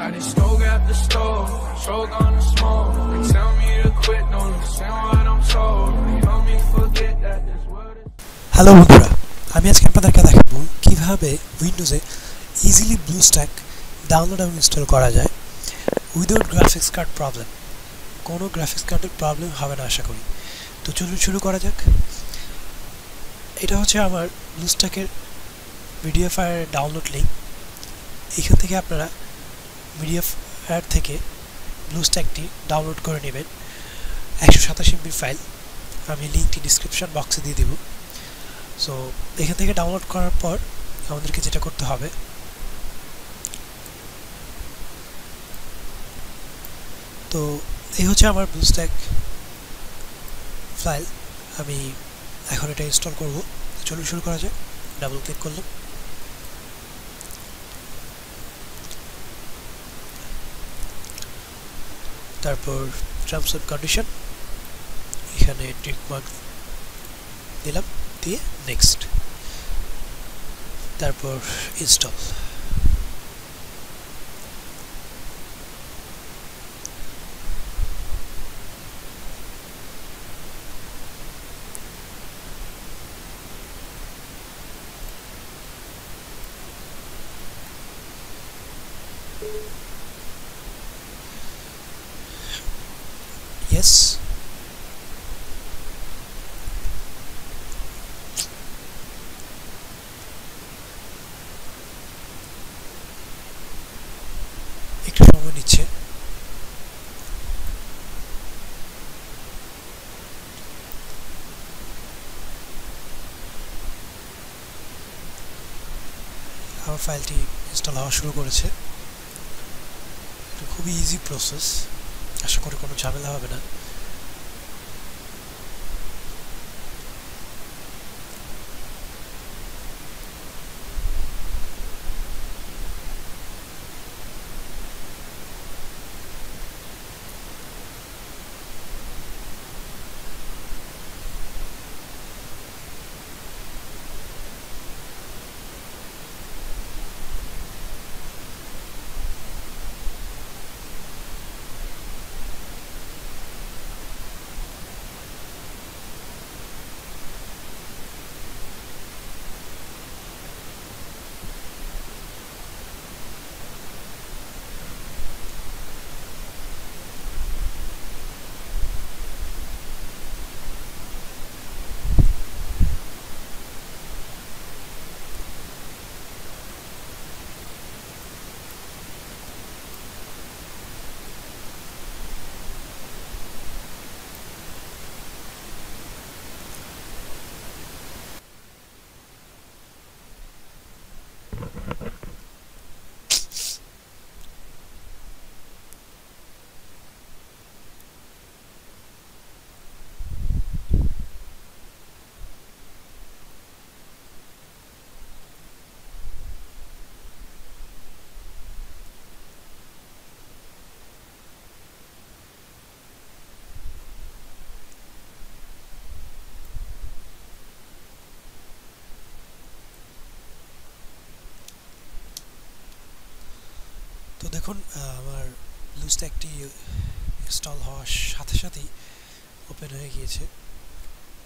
I just smoke at the store, stroke on the smoke. They tell me to quit, don't listen what I'm told. They help me forget that this world is. Hello বন্ধুরা, আমি আজকে আপনাদেরকে দেখাবো কিভাবে উইন্ডোজে easily ব্লুস্ট্যাক download এবং install করা যায় without graphics card problem. কোনো গ্রাফিক্স কার্ডের প্রবলেম হবে না আশা করি। তো চলুন শুরু করা যাক। এটা হচ্ছে আমার ব্লুস্ট্যাকের মিডিয়া ফায়ার ডাউনলোড লিঙ্ক। এখান থেকে আপনারা মিডিয়া ফায়ার থেকে ব্লুস্ট্যাকটি ডাউনলোড করে নেবেন। 127 MB ফাইল, আমি লিঙ্কটি ডিসক্রিপশন বক্সে দিয়ে দেব। সো এখান থেকে ডাউনলোড করার পর আমাদেরকে যেটা করতে হবে, তো এই হচ্ছে আমার ব্লুস্ট্যাক ফাইল। আমি এখন এটা ইনস্টল করব। চলুন শুরু করা যাক। ডাবল ক্লিক করলাম, তারপর টার্মস অ্যান্ড কন্ডিশন, এখানে টিক মার্ক দিলাম, দিয়ে নেক্সট, তারপর ইনস্টল। Yes, একটু সময় নিচ্ছে। আমার ফাইলটি ইনস্টল হওয়া শুরু করেছে। এটা খুবই ইজি প্রসেস, আশা করি কোনো ঝামেলা হবে না। তো দেখুন, আমার ব্লুস্ট্যাকটি ইনস্টল হওয়ার সাথে সাথেই ওপেন হয়ে গিয়েছে।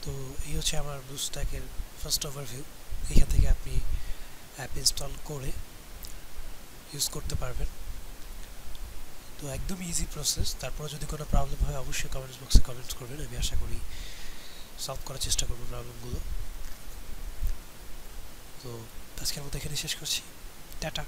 তো এই হচ্ছে আমার ব্লুস্ট্যাকের ফার্স্ট ওভারভিউ। এখান থেকে আপনি অ্যাপ ইনস্টল করে ইউজ করতে পারবেন। তো একদম ইজি প্রসেস। তারপরে যদি কোনো প্রবলেম হয় অবশ্যই কমেন্টস বক্সে কমেন্টস করবেন, আমি আশা করি সলভ করার চেষ্টা করবো প্রবলেমগুলো। তো আজকের মতো এখানে শেষ করছি। টাটা।